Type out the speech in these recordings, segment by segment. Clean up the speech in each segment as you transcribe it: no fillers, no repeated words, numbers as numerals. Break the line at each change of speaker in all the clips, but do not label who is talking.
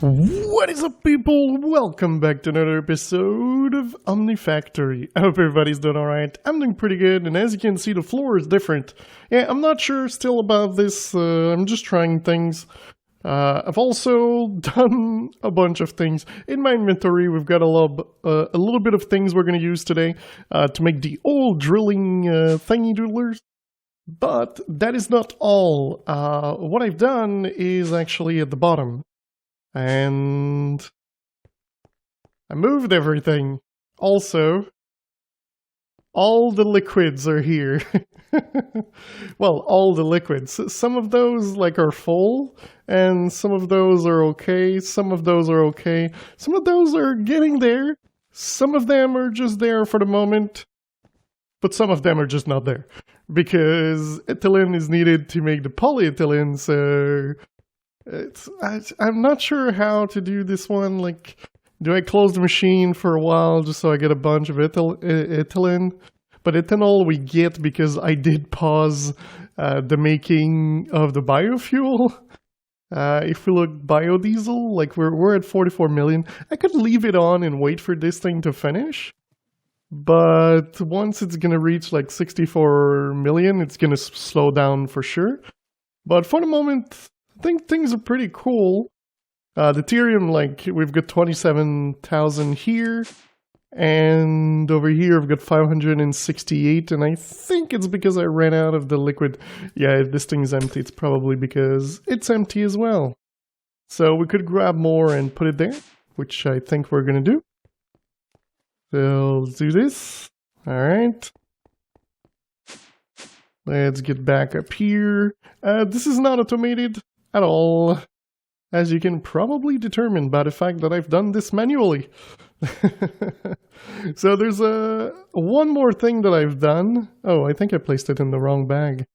What is up, people? Welcome back to another episode of Omnifactory. I hope everybody's doing alright. I'm doing pretty good, and as you can see, the floor is different. Yeah, I'm not sure still about this. I'm just trying things. I've also done a bunch of things. In my inventory, we've got a little bit of things we're going to use today to make the old drilling thingy doodlers. But that is not all. What I've done is actually at the bottom. And I moved everything. Also, all the liquids are here. Well, all the liquids. Some of those are full, and some of those are okay. Some of those are okay. Some of those are getting there. Some of them are just there for the moment. But some of them are just not there. Because ethylene is needed to make the polyethylene, so... I'm not sure how to do this one. Do I close the machine for a while just so I get a bunch of ethylene? But ethanol we get because I did pause the making of the biofuel. If we look biodiesel, we're at 44 million. I could leave it on and wait for this thing to finish. But once it's going to reach 64 million, it's going to slow down for sure. But for the moment... I think things are pretty cool. Deuterium, we've got 27,000 here, and over here I've got 568, and I think it's because I ran out of the liquid. Yeah, if this thing's empty, it's probably because it's empty as well. So we could grab more and put it there, which I think we're gonna do. So let's do this. Alright. Let's get back up here. This is not automated at all, as you can probably determine by the fact that I've done this manually. So there's one more thing that I've done. Oh, I think I placed it in the wrong bag.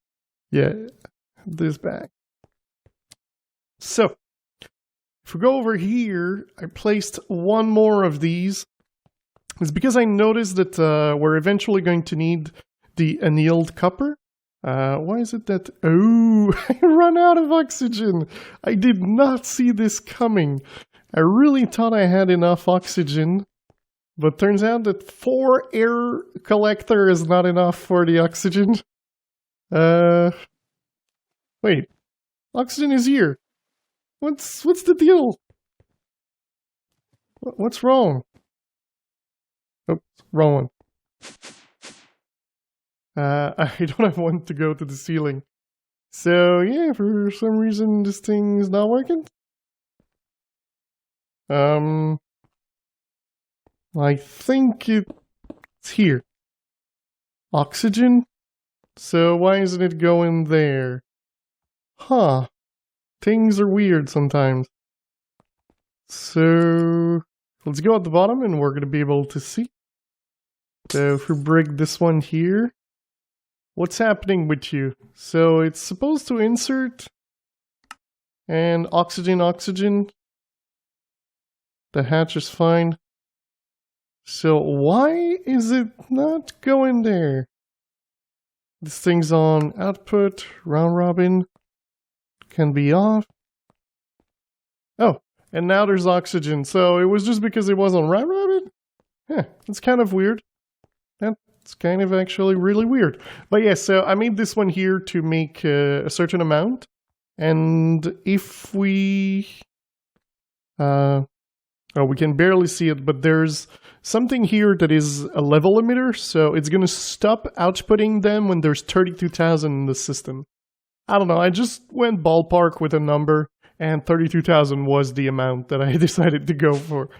Yeah, this bag. So, if we go over here, I placed one more of these. It's because I noticed that we're eventually going to need the annealed copper. Why is it that... Oh, I run out of oxygen! I did not see this coming. I really thought I had enough oxygen, but turns out that 4 air collector is not enough for the oxygen. Wait. Oxygen is here. What's the deal? What's wrong? Oops, wrong one. I don't have one to go to the ceiling. So, yeah, for some reason this thing's not working. I think it's here. Oxygen? So why isn't it going there? Huh. Things are weird sometimes. So, let's go at the bottom and we're going to be able to see. So if we break this one here. What's happening with you? So it's supposed to insert and oxygen. The hatch is fine. So why is it not going there? This thing's on output, round robin, can be off. Oh, and now there's oxygen. So it was just because it was on round robin? Huh, that's kind of weird. It's kind of actually really weird. But yeah, so I made this one here to make a certain amount. And if we... oh, we can barely see it, but there's something here that is a level limiter. So it's going to stop outputting them when there's 32,000 in the system. I don't know, I just went ballpark with a number. And 32,000 was the amount that I decided to go for.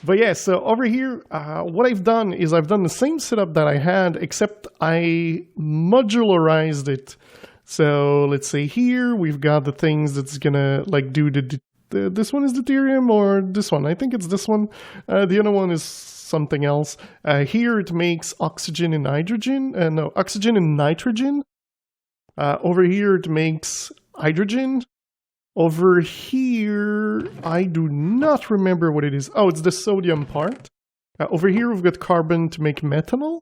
But yeah, so over here, what I've done is I've done the same setup that I had, except I modularized it. So let's say here, we've got the things that's gonna do this one is deuterium or this one. I think it's this one. The other one is something else. Here it makes oxygen and hydrogen. No, oxygen and nitrogen. Over here it makes hydrogen. Over here, I do not remember what it is. Oh, it's the sodium part. Over here, we've got carbon to make methanol.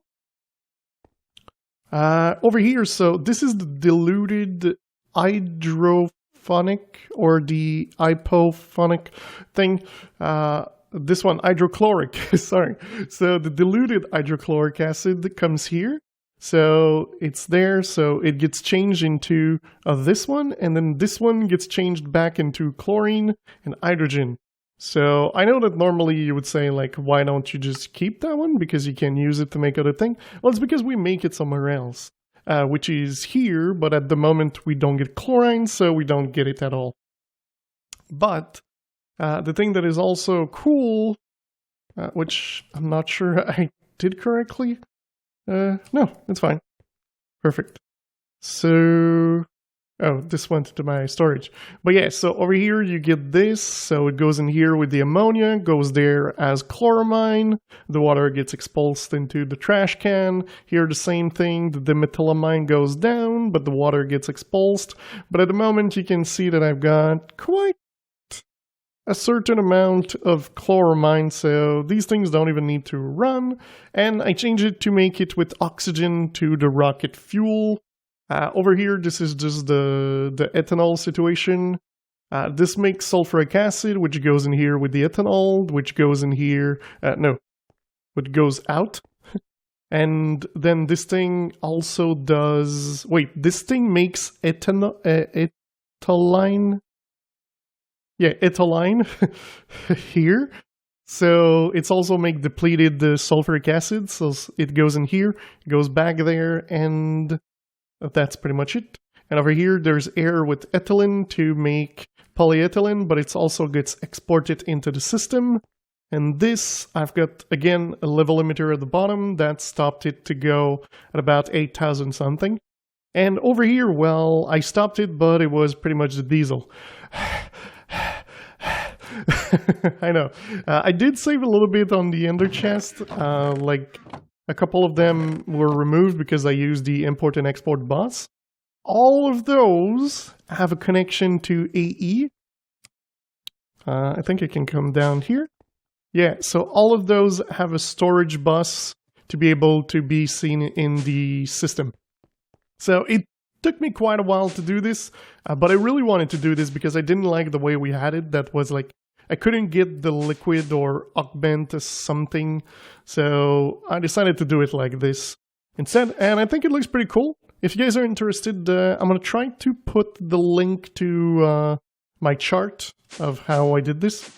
Over here, so this is the diluted hydro isophonic or the hypophonic thing. This one, hydrochloric, sorry. So the diluted hydrochloric acid comes here. So it's there, so it gets changed into this one, and then this one gets changed back into chlorine and hydrogen. So I know that normally you would say, like, why don't you just keep that one? Because you can use it to make other thing. Well, it's because we make it somewhere else, which is here, but at the moment we don't get chlorine, so we don't get it at all. But the thing that is also cool, which I'm not sure I did correctly. No, it's fine. Perfect. So, oh, this went to my storage. But yeah, so over here you get this. So it goes in here with the ammonia, goes there as chloramine. The water gets expulsed into the trash can. Here the same thing, the dimethylamine goes down, but the water gets expulsed. But at the moment you can see that I've got quite a certain amount of chloramine, so these things don't even need to run. And I change it to make it with oxygen to the rocket fuel. Over here, this is just the ethanol situation. This makes sulfuric acid, which goes in here with the ethanol, which goes in here, which goes out. And then this thing also does, this thing makes ethylene. Yeah, ethylene here. So it's also make depleted the sulfuric acid. So it goes in here, goes back there, and that's pretty much it. And over here, there's air with ethylene to make polyethylene, but it also gets exported into the system. And this, I've got, again, a level limiter at the bottom that stopped it to go at about 8,000 something. And over here, well, I stopped it, but it was pretty much the diesel. I know. I did save a little bit on the ender chest. Like a couple of them were removed because I used the import and export bus. All of those have a connection to AE. I think it can come down here. Yeah, so all of those have a storage bus to be able to be seen in the system. So it took me quite a while to do this, but I really wanted to do this because I didn't like the way we had it. That was like, I couldn't get the liquid or augment something, so I decided to do it like this instead, and I think it looks pretty cool. If you guys are interested, I'm going to try to put the link to my chart of how I did this,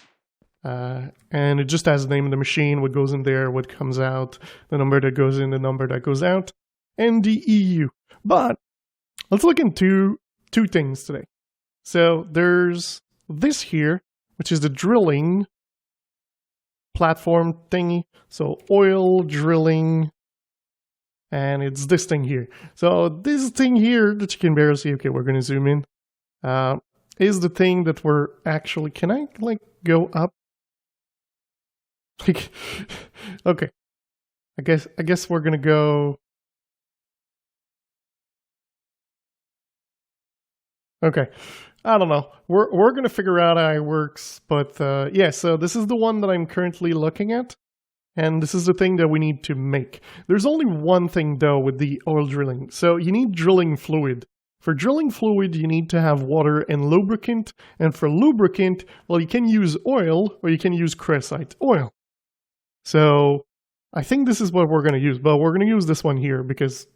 and it just has the name of the machine, what goes in there, what comes out, the number that goes in, the number that goes out, and the EU. But let's look into two things today. So there's this here, which is the drilling platform thingy. So oil drilling, and it's this thing here. So this thing here that you can barely see, okay, we're going to zoom in, is the thing that we're actually, can I like go up? Like, okay, I guess we're going to go. Okay, I don't know. We're going to figure out how it works, but yeah, so this is the one that I'm currently looking at, and this is the thing that we need to make. There's only one thing, though, with the oil drilling. So you need drilling fluid. For drilling fluid, you need to have water and lubricant, and for lubricant, well, you can use oil, or you can use crescite oil. So I think this is what we're going to use, but we're going to use this one here, because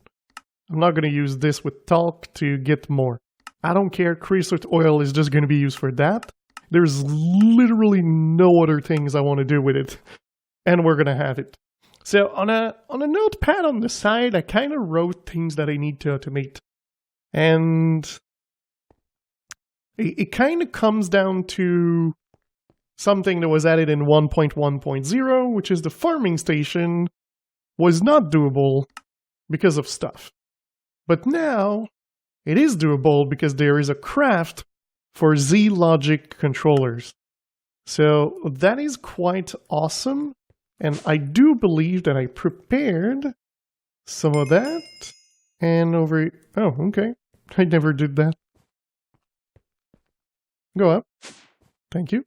I'm not going to use this with talc to get more. I don't care, creosote oil is just going to be used for that. There's literally no other things I want to do with it. And we're going to have it. So on a notepad on the side, I kind of wrote things that I need to automate. And it kind of comes down to something that was added in 1.1.0, which is the farming station was not doable because of stuff. But now it is doable because there is a craft for Z-Logic controllers. So that is quite awesome. And I do believe that I prepared some of that. And over... Oh, okay. I never did that. Go up. Thank you.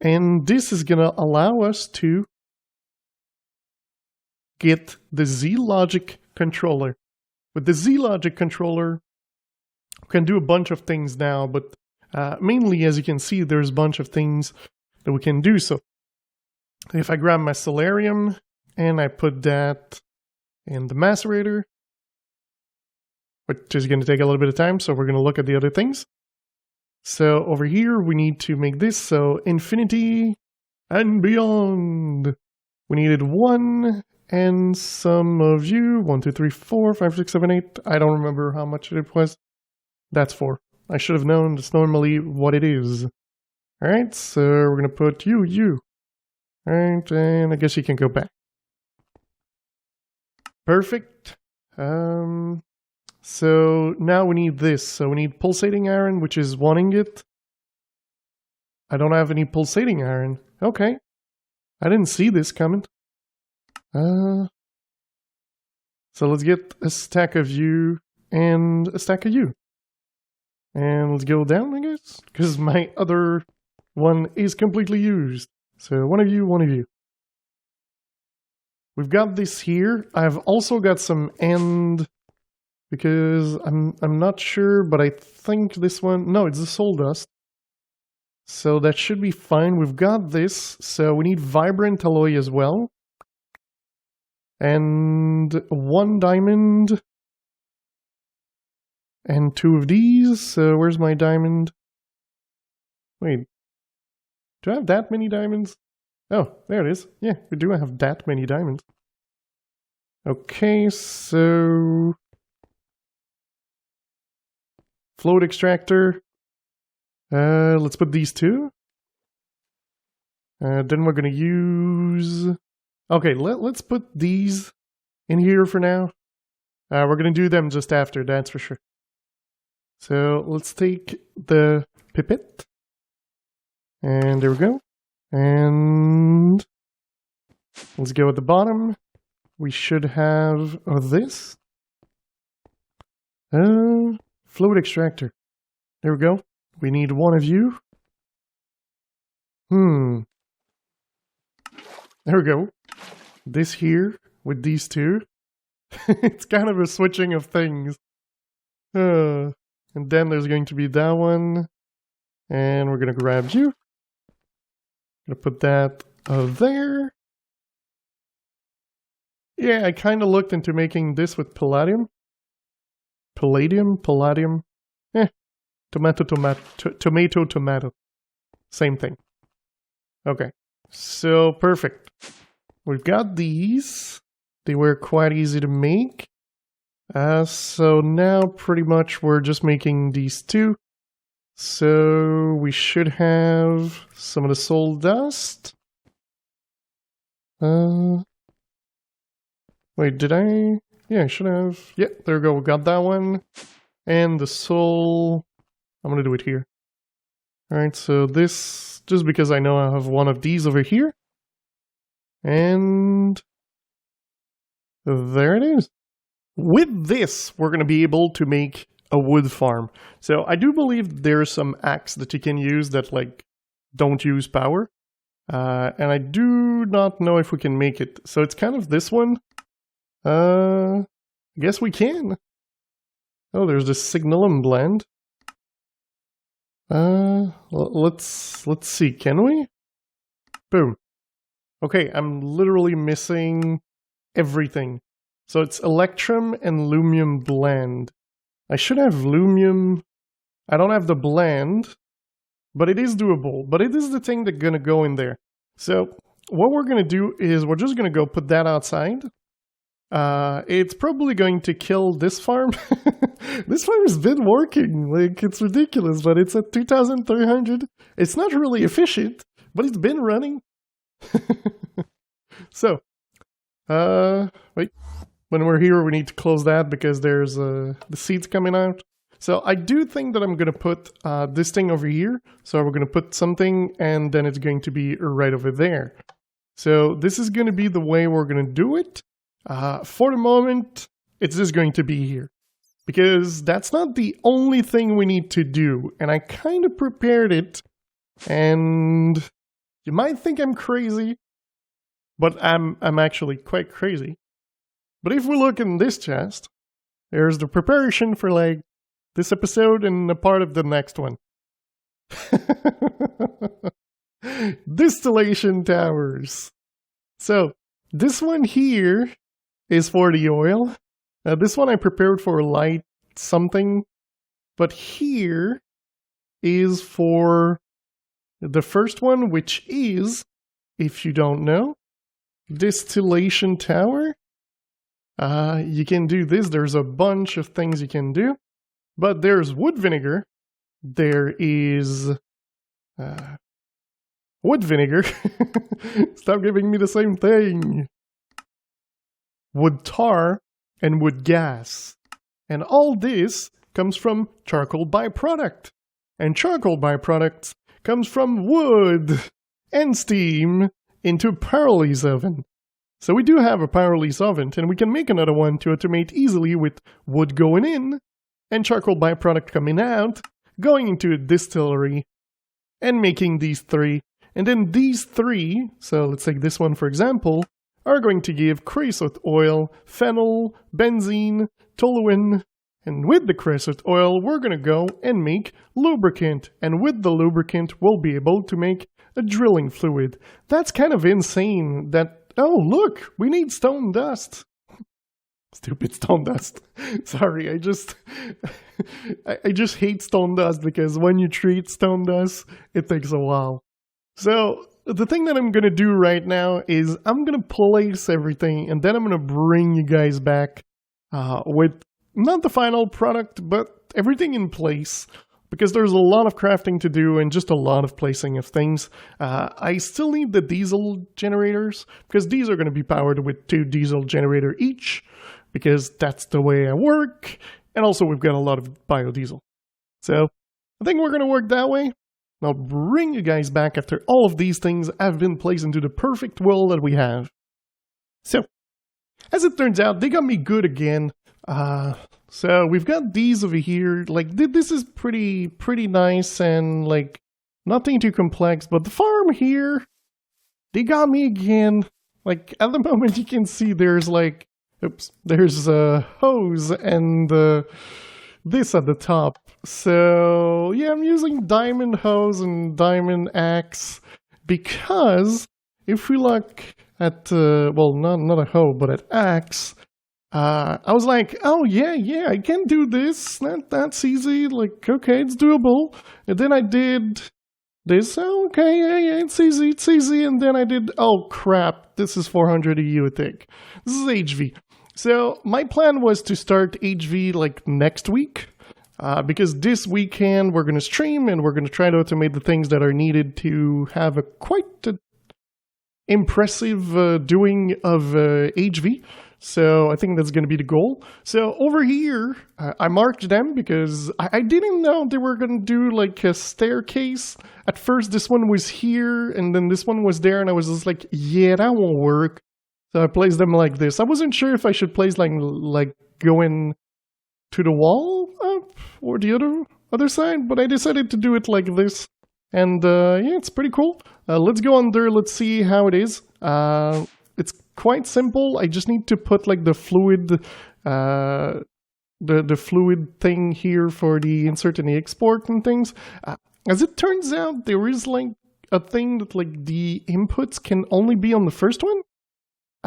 And this is going to allow us to get the Z-Logic controller. With the Z-Logic controller, We can do a bunch of things now, but mainly, as you can see, there's a bunch of things that we can do. So if I grab my solarium and I put that in the macerator, which is going to take a little bit of time, so we're going to look at the other things. So over here, we need to make this, so infinity and beyond. We needed 1 and some of you. 1, 2, 3, 4, 5, 6, 7, 8. I don't remember how much it was. That's 4. I should have known. That's normally what it is. Alright, so we're going to put you. Alright, and I guess you can go back. Perfect. So now we need this. So we need pulsating iron, which is 1 ingot. I don't have any pulsating iron. Okay. I didn't see this coming. So let's get a stack of you and a stack of you. And let's go down, I guess, because my other one is completely used. So one of you. We've got this here. I've also got some end, because I'm not sure, but I think this one, no, it's the soul dust. So that should be fine. We've got this, so we need vibrant alloy as well. And 1 diamond. And 2 of these. So where's my diamond? Wait. Do I have that many diamonds? Oh, there it is. Yeah, we do have that many diamonds. Okay, so... float extractor. Let's put these 2. Then we're going to use... Okay, let's put these in here for now. We're going to do them just after, that's for sure. So let's take the pipette. And there we go. And let's go at the bottom. We should have this. Float extractor. There we go. We need 1 of you. There we go. This here with these 2. It's kind of a switching of things. And then there's going to be that one. And we're going to grab you. Going to put that there. Yeah, I kind of looked into making this with palladium. Palladium. Tomato. Same thing. Okay. So, perfect. We've got these. They were quite easy to make. So now pretty much we're just making these 2. So we should have some of the soul dust. Wait, did I? Yeah, I should have. Yeah, there we go. We got that one. And the soul. I'm going to do it here. Alright, so this, just because I know I have one of these over here. And there it is. With this, we're going to be able to make a wood farm. So I do believe there's some acts that you can use that like don't use power. And I do not know if we can make it. So it's kind of this one. I guess we can. Oh, there's this signalum blend. Let's see, can we? Boom. Okay, I'm literally missing everything. So it's electrum and lumium blend. I should have lumium. I don't have the blend, but it is doable. But it is the thing that's gonna go in there. So what we're gonna do is we're just gonna go put that outside. It's probably going to kill this farm. This farm has been working, like it's ridiculous, but it's at 2,300. It's not really efficient, but it's been running. So, wait, when we're here, we need to close that because there's the seeds coming out. So I do think that I'm going to put this thing over here. So we're going to put something and then it's going to be right over there. So this is going to be the way we're going to do it. For the moment, it's just going to be here. Because that's not the only thing we need to do. And I kind of prepared it. And you might think I'm crazy. But I'm actually quite crazy. But if we look in this chest, there's the preparation for like this episode and a part of the next one. Distillation towers. So, this one here is for the oil. This one I prepared for light something. But here is for the first one, which is, if you don't know, distillation tower. You can do this. There's a bunch of things you can do. But there's wood vinegar. There is wood vinegar. Stop giving me the same thing. Wood tar and wood gas. And all this comes from charcoal byproduct. And charcoal byproducts comes from wood and steam into a pyrolysis oven. So we do have a pyrolysis oven, and we can make another one to automate easily with wood going in and charcoal byproduct coming out, going into a distillery, and making these three. And then these three, so let's take this one for example, are going to give creosote oil, fennel, benzene, toluene, and with the creosote oil, we're going to go and make lubricant. And with the lubricant, we'll be able to make a drilling fluid. That's kind of insane that, oh look, we need stone dust. Stupid stone dust. Sorry, I just hate stone dust because when you treat stone dust, it takes a while. So the thing that I'm going to do right now is I'm going to place everything and then I'm going to bring you guys back with not the final product, but everything in place, because there's a lot of crafting to do and just a lot of placing of things. I still need the diesel generators, because these are going to be powered with 2 diesel generators each, because that's the way I work, and also we've got a lot of biodiesel. So I think we're going to work that way. I'll bring you guys back after all of these things have been placed into the perfect world that we have. So, as it turns out, they got me good again. So we've got these over here. Like, this is pretty nice and like nothing too complex. But the farm here, they got me again. Like at the moment, you can see there's like, there's a hose and this at the top. So yeah, I'm using diamond hose and diamond axe because if we look at well, not a hoe, but at axe. I was like, oh yeah, I can do this. That's easy. Like, okay, it's doable. And then I did this. Oh, okay, yeah, it's easy. And then I did, oh crap, this is 400 EU, I think. This is HV. So my plan was to start HV like next week. Because this weekend we're going to stream and we're going to try to automate the things that are needed to have a quite impressive doing of HV. So I think that's going to be the goal. So over here, I marked them because I didn't know they were going to do like a staircase. At first, this one was here and then this one was there. And I was just like, yeah, that won't work. So I placed them like this. I wasn't sure if I should place like going to the wall up or the other side. But I decided to do it like this. And yeah, it's pretty cool. Let's go under. Let's see how it is. It's quite simple. I just need to put like the fluid, the fluid thing here for the insert and the export and things. As it turns out, there is like a thing that like the inputs can only be on the first one.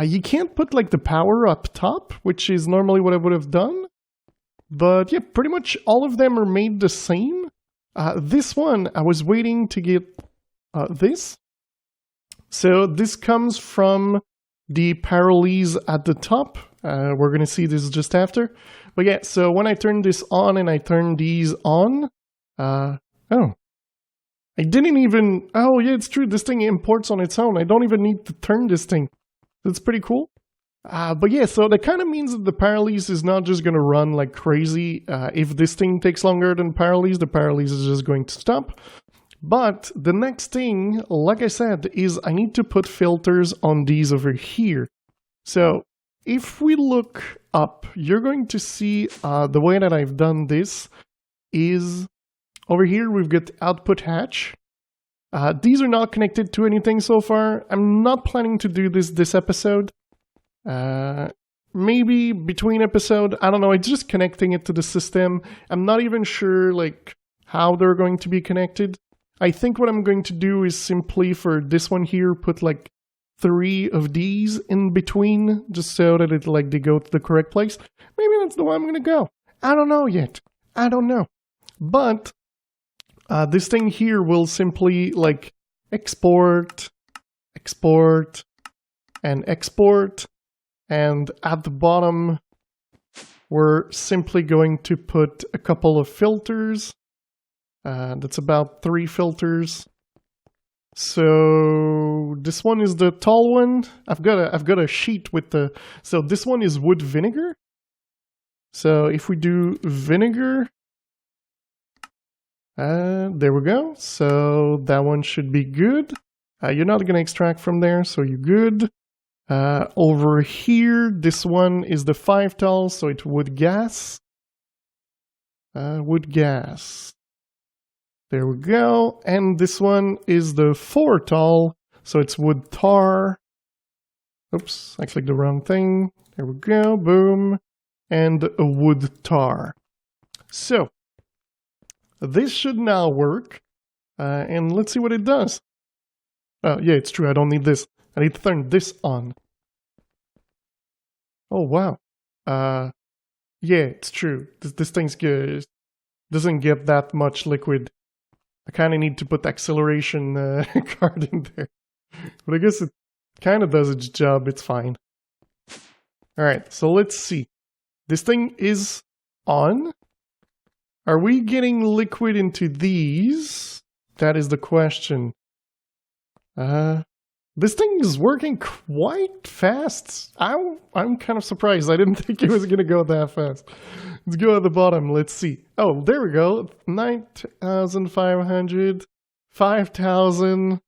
You can't put like the power up top, which is normally what I would have done. But yeah, pretty much all of them are made the same. This one, I was waiting to get this. So this comes from the pyrolysis at the top. We're going to see this just after. But yeah, so when I turn this on and I turn these on, oh, I didn't even, oh yeah, it's true. This thing imports on its own. I don't even need to turn this thing. That's pretty cool. But yeah, so that kind of means that the pyrolysis is not just going to run like crazy. If this thing takes longer than pyrolysis, the pyrolysis is just going to stop. But the next thing, like I said, is I need to put filters on these over here. So if we look up, you're going to see the way that I've done this is over here we've got output hatch. These are not connected to anything so far. I'm not planning to do this episode. maybe between episode, I don't know, it's just connecting it to the system. I'm not even sure like how they're going to be connected. I think what I'm going to do is simply for this one here, put like 3 of these in between, just so that it like they go to the correct place. Maybe that's the way I'm gonna go. I don't know yet. I don't know. But this thing here will simply like export, export, and export. And at the bottom, we're simply going to put a couple of filters. That's about 3 filters. So this one is the tall one. I've got a sheet with the. So this one is wood vinegar. So if we do vinegar, there we go. So that one should be good. You're not going to extract from there, so you're good. Over here, this one is the 5 tall, so it's wood gas. Wood gas. There we go. And this one is the 4 tall, so it's wood tar. Oops, I clicked the wrong thing. There we go, boom. And a wood tar. So, this should now work. And let's see what it does. Oh, yeah, it's true, I don't need this. I need to turn this on. Oh, wow. Yeah, it's true. This thing's good. Doesn't get that much liquid. I kind of need to put the acceleration card in there. But I guess it kind of does its job. It's fine. Alright, so let's see. This thing is on. Are we getting liquid into these? That is the question. This thing is working quite fast. I'm kind of surprised. I didn't think it was going to go that fast. Let's go at the bottom. Let's see. Oh, there we go. 9,500, 5,000,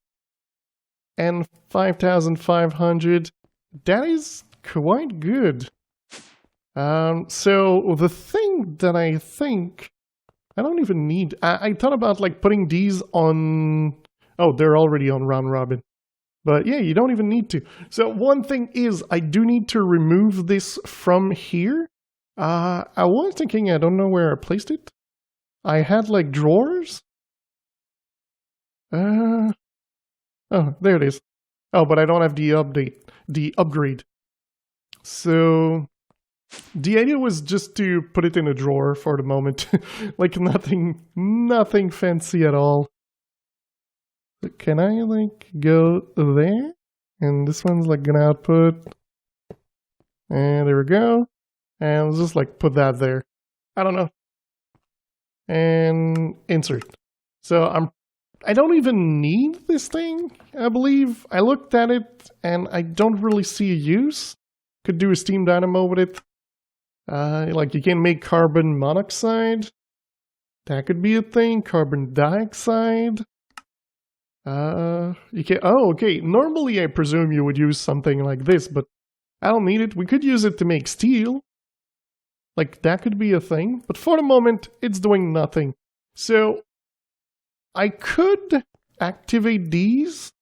and 5,500. That is quite good. So the thing that I think I don't even need. I thought about like putting these on. Oh, they're already on round robin. But yeah, you don't even need to. So one thing is, I do need to remove this from here. I was thinking, I don't know where I placed it. I had like drawers. Oh, there it is. Oh, but I don't have the upgrade. So the idea was just to put it in a drawer for the moment. Like nothing fancy at all. Can I like go there? And this one's like gonna output. And there we go. And let's just like put that there. I don't know. And insert. So I don't even need this thing, I believe. I looked at it and I don't really see a use. Could do a steam dynamo with it. Like you can make carbon monoxide. That could be a thing. Carbon dioxide. You can. Oh, okay. Normally, I presume you would use something like this, but I don't need it. We could use it to make steel. Like, that could be a thing. But for the moment, it's doing nothing. So, I could activate these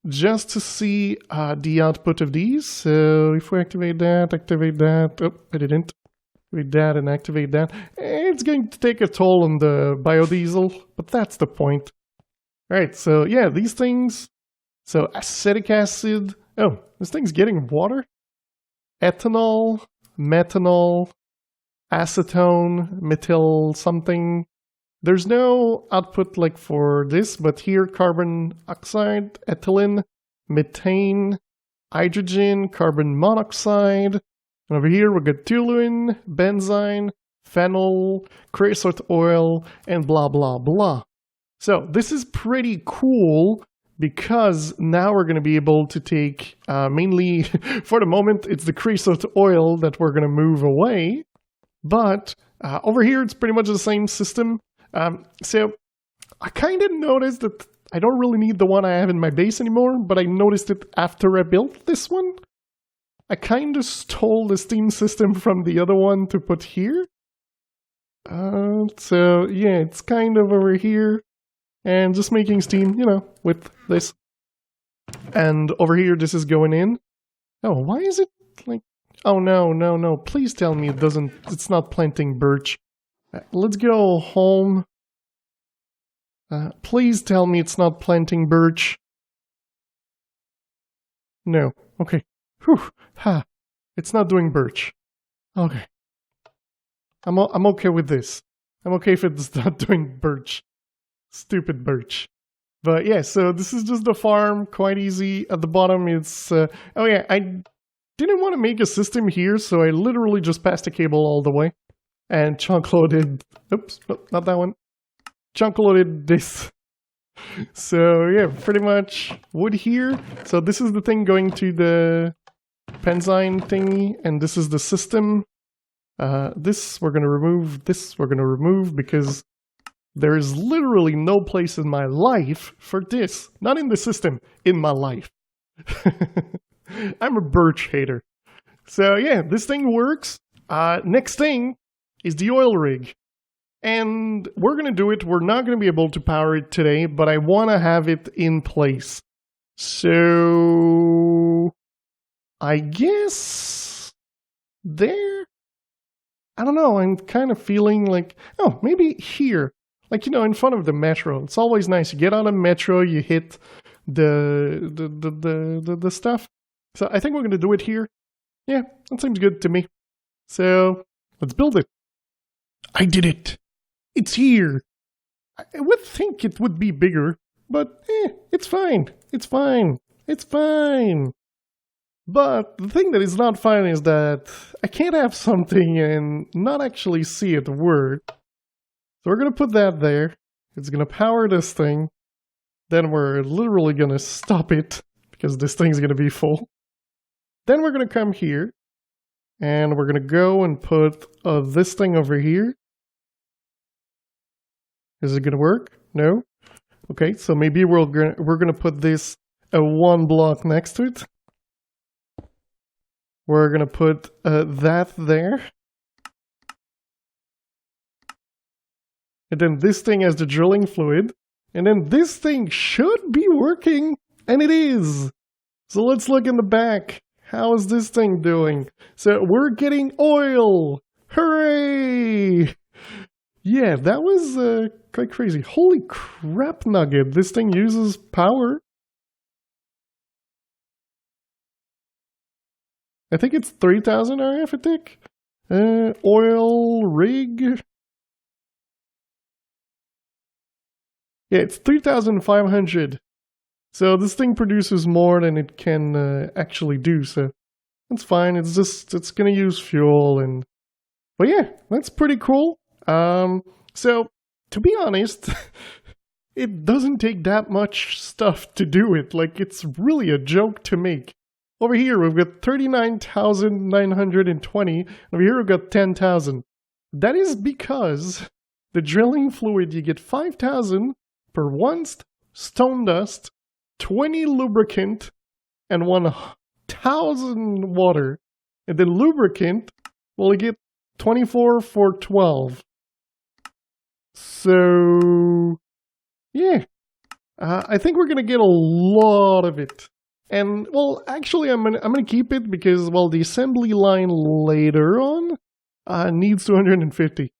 just to see the output of these. So, if we activate that. Oh, I didn't. Activate that and activate that. It's going to take a toll on the biodiesel, but that's the point. Alright, so yeah, these things. So acetic acid. Oh, this thing's getting water. Ethanol, methanol, acetone, methyl something. There's no output like for this, but here carbon oxide, ethylene, methane, hydrogen, carbon monoxide. And over here we got toluene, benzene, phenol, creosote oil, and blah blah blah. So this is pretty cool because now we're going to be able to take mainly, for the moment, it's the creosote oil that we're going to move away. But over here, it's pretty much the same system. So I kind of noticed that I don't really need the one I have in my base anymore, but I noticed it after I built this one. I kind of stole the steam system from the other one to put here. So yeah, it's kind of over here. And just making steam, you know, with this. And over here, this is going in. Oh, why is it like... Oh no, no, no. Please tell me it's not planting birch. Let's go home. Please tell me it's not planting birch. No. Okay. Whew. Ha. It's not doing birch. Okay. I'm okay with this. I'm okay if it's not doing birch. Stupid birch. But yeah, so this is just the farm, quite easy. At the bottom it's... oh yeah, I didn't want to make a system here, so I literally just passed a cable all the way. And chunk loaded... Oops, no, not that one. Chunk loaded this. So yeah, pretty much wood here. So this is the thing going to the Penzine thingy, and this is the system. This we're gonna remove, this we're gonna remove, because there is literally no place in my life for this. Not in the system, in my life. I'm a birch hater. So yeah, this thing works. Next thing is the oil rig. And we're going to do it. We're not going to be able to power it today, but I want to have it in place. So I guess there? I don't know. I'm kind of feeling like, oh, maybe here. Like, you know, in front of the metro. It's always nice. You get on a metro, you hit the stuff. So I think we're going to do it here. Yeah, that seems good to me. So let's build it. I did it. It's here. I would think it would be bigger, but it's fine. It's fine. It's fine. But the thing that is not fine is that I can't have something and not actually see it work. So we're going to put that there. It's going to power this thing. Then we're literally going to stop it because this thing's going to be full. Then we're going to come here and we're going to go and put this thing over here. Is it going to work? No? Okay, so maybe we're going to put this one block next to it. We're going to put that there. And then this thing has the drilling fluid. And then this thing should be working. And it is. So let's look in the back. How is this thing doing? So we're getting oil. Hooray! Yeah, that was quite crazy. Holy crap nugget. This thing uses power. I think it's 3,000 RF a tick. Oil rig. Yeah, it's 3,500. So this thing produces more than it can actually do. So that's fine. It's going to use fuel and... But yeah, that's pretty cool. So to be honest, it doesn't take that much stuff to do it. Like, it's really a joke to make. Over here, we've got 39,920. Over here, we've got 10,000. That is because the drilling fluid, you get 5,000 per 1 stone dust, 20 lubricant, and 1,000 water. And then lubricant, well, you get 24 for 12. So, yeah. I think we're going to get a lot of it. And, well, actually, I'm gonna keep it because, well, the assembly line later on needs 250.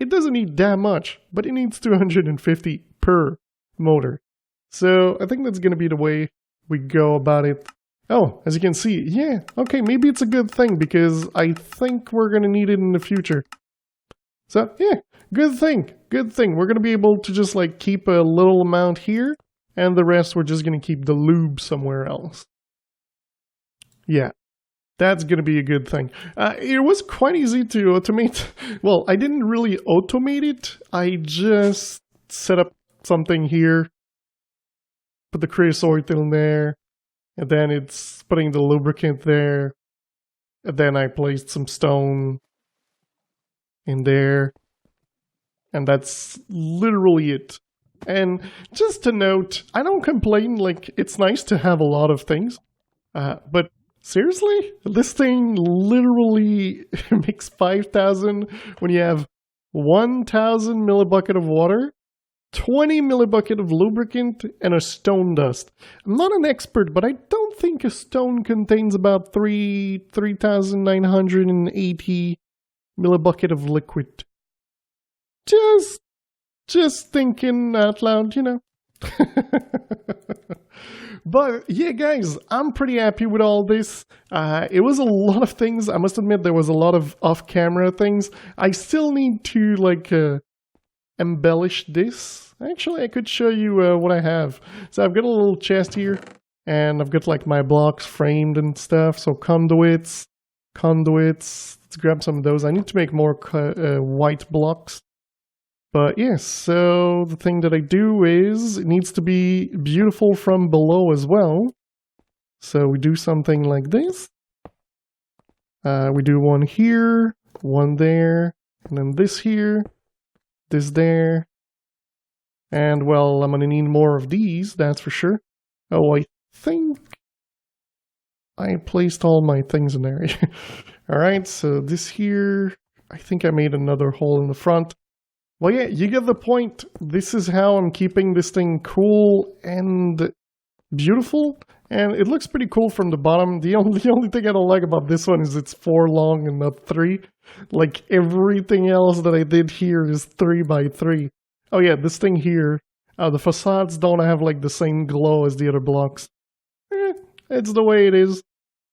It doesn't need that much, but it needs 250 per motor. So I think that's going to be the way we go about it. Oh, as you can see, yeah, okay, maybe it's a good thing because I think we're going to need it in the future. So, yeah, good thing, good thing. We're going to be able to just, like, keep a little amount here. And the rest, we're just going to keep the lube somewhere else. Yeah, that's going to be a good thing. It was quite easy to automate. Well, I didn't really automate it. I just set up something here. Put the creosote in there. And then it's putting the lubricant there. And then I placed some stone in there. And that's literally it. And just to note, I don't complain, like, it's nice to have a lot of things, but seriously, this thing literally makes 5,000 when you have 1,000 millibucket of water, 20 millibucket of lubricant, and a stone dust. I'm not an expert, but I don't don't think a stone contains about 3,980 millibucket of liquid. Just thinking out loud, you know. But yeah, guys, I'm pretty happy with all this. It was a lot of things. I must admit there was a lot of off-camera things. I still need to like embellish this. Actually, I could show you what I have. So I've got a little chest here, and I've got like my blocks framed and stuff. So conduits. Let's grab some of those. I need to make more white blocks. But yes, so the thing that I do is it needs to be beautiful from below as well. So we do something like this. We do one here, one there, and then this here, this there. And well, I'm gonna need more of these, that's for sure. Oh, I think I placed all my things in there. Alright, so this here, I think I made another hole in the front. Well, yeah, you get the point. This is how I'm keeping this thing cool and beautiful. And it looks pretty cool from the bottom. The only thing I don't like about this one is it's 4 long and not 3. Like everything else that I did here is 3 by 3. Oh yeah, this thing here, the facades don't have like the same glow as the other blocks. It's the way it is.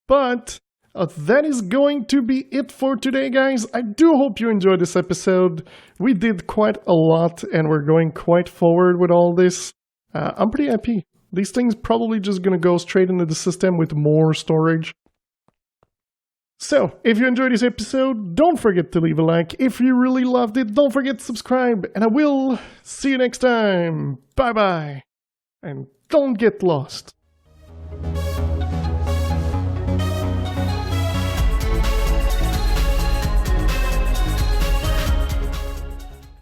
But that is going to be it for today, guys. I do hope you enjoyed this episode. We did quite a lot, and we're going quite forward with all this. I'm pretty happy. These things probably just going to go straight into the system with more storage. So, if you enjoyed this episode, don't forget to leave a like. If you really loved it, don't forget to subscribe, and I will see you next time. Bye-bye. And don't get lost.